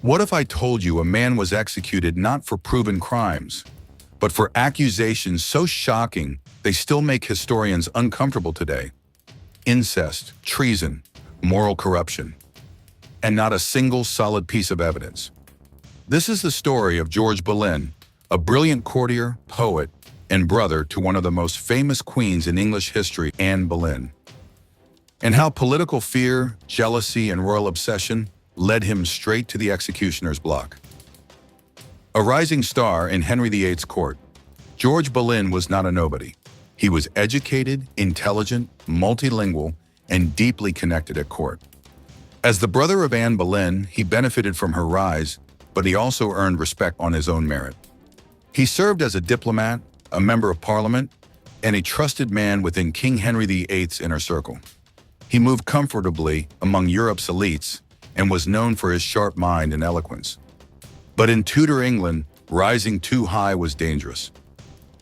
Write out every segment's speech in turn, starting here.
What if I told you a man was executed not for proven crimes, but for accusations so shocking they still make historians uncomfortable today? Incest, treason, moral corruption, and not a single solid piece of evidence. This is the story of George Boleyn, a brilliant courtier, poet, and brother to one of the most famous queens in English history, Anne Boleyn, and how political fear, jealousy, and royal obsession led him straight to the executioner's block. A rising star in Henry VIII's court, George Boleyn was not a nobody. He was educated, intelligent, multilingual, and deeply connected at court. As the brother of Anne Boleyn, he benefited from her rise, but he also earned respect on his own merit. He served as a diplomat, a member of parliament, and a trusted man within King Henry VIII's inner circle. He moved comfortably among Europe's elites and was known for his sharp mind and eloquence. But in Tudor England, rising too high was dangerous.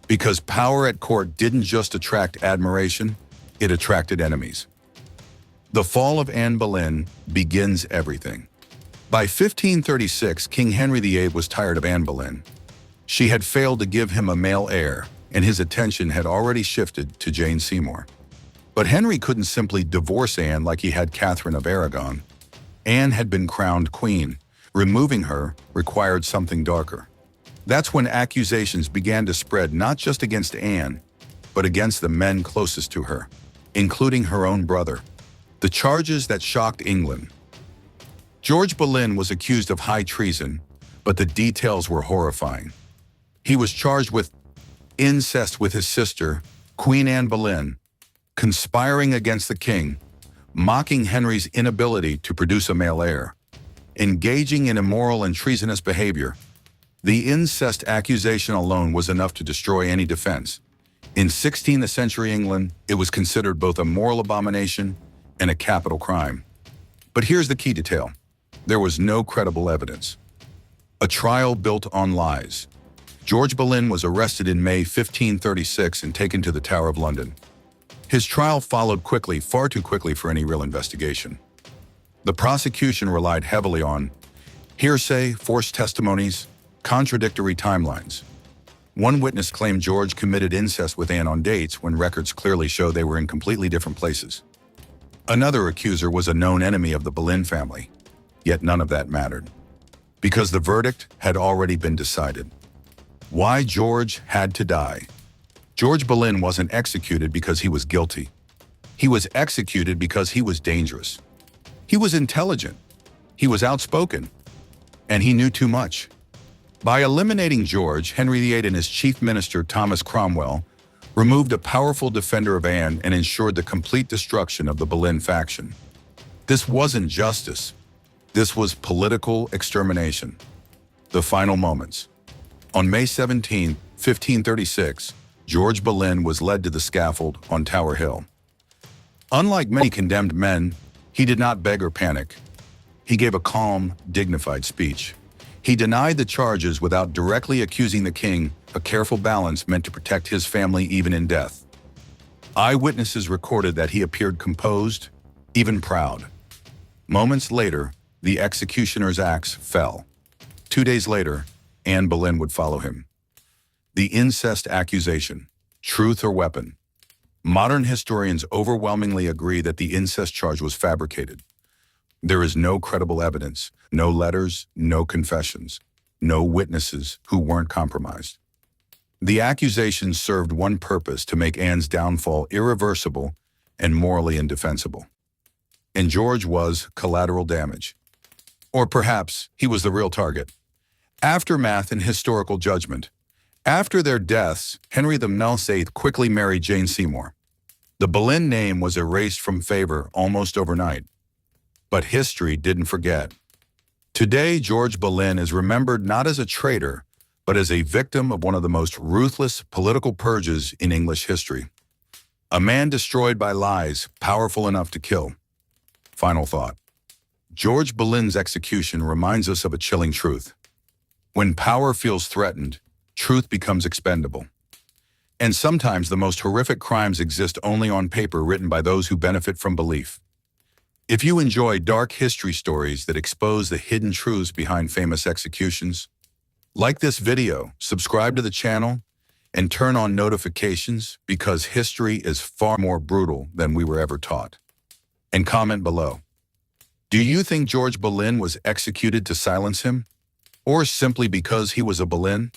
Because power at court didn't just attract admiration, it attracted enemies. The fall of Anne Boleyn begins everything. By 1536, King Henry VIII was tired of Anne Boleyn. She had failed to give him a male heir, and his attention had already shifted to Jane Seymour. But Henry couldn't simply divorce Anne like he had Catherine of Aragon. Anne had been crowned queen. Removing her required something darker. That's when accusations began to spread not just against Anne, but against the men closest to her, including her own brother. The charges that shocked England. George Boleyn was accused of high treason, but the details were horrifying. He was charged with incest with his sister, Queen Anne Boleyn, conspiring against the king, mocking Henry's inability to produce a male heir, engaging in immoral and treasonous behavior. The incest accusation alone was enough to destroy any defense. In 16th century England, it was considered both a moral abomination and a capital crime. But here's the key detail. There was no credible evidence. A trial built on lies. George Boleyn was arrested in May 1536 and taken to the Tower of London. His trial followed quickly, far too quickly for any real investigation. The prosecution relied heavily on hearsay, forced testimonies, contradictory timelines. One witness claimed George committed incest with Anne on dates when records clearly show they were in completely different places. Another accuser was a known enemy of the Boleyn family, yet none of that mattered, because the verdict had already been decided. Why George had to die? George Boleyn wasn't executed because he was guilty. He was executed because he was dangerous. He was intelligent. He was outspoken. And he knew too much. By eliminating George, Henry VIII and his chief minister, Thomas Cromwell, removed a powerful defender of Anne and ensured the complete destruction of the Boleyn faction. This wasn't justice. This was political extermination. The final moments. On May 17, 1536, George Boleyn was led to the scaffold on Tower Hill. Unlike many condemned men, he did not beg or panic. He gave a calm, dignified speech. He denied the charges without directly accusing the king, a careful balance meant to protect his family even in death. Eyewitnesses recorded that he appeared composed, even proud. Moments later, the executioner's axe fell. 2 days later, Anne Boleyn would follow him. The incest accusation, truth or weapon. Modern historians overwhelmingly agree that the incest charge was fabricated. There is no credible evidence, no letters, no confessions, no witnesses who weren't compromised. The accusation served one purpose: to make Anne's downfall irreversible and morally indefensible. And George was collateral damage. Or perhaps he was the real target. Aftermath and historical judgment. After their deaths, Henry VIII quickly married Jane Seymour. The Boleyn name was erased from favor almost overnight. But history didn't forget. Today, George Boleyn is remembered not as a traitor, but as a victim of one of the most ruthless political purges in English history. A man destroyed by lies, powerful enough to kill. Final thought. George Boleyn's execution reminds us of a chilling truth. When power feels threatened, truth becomes expendable. And sometimes the most horrific crimes exist only on paper, written by those who benefit from belief. If you enjoy dark history stories that expose the hidden truths behind famous executions, like this video, subscribe to the channel, and turn on notifications because history is far more brutal than we were ever taught. And comment below. Do you think George Boleyn was executed to silence him? Or simply because he was a Boleyn?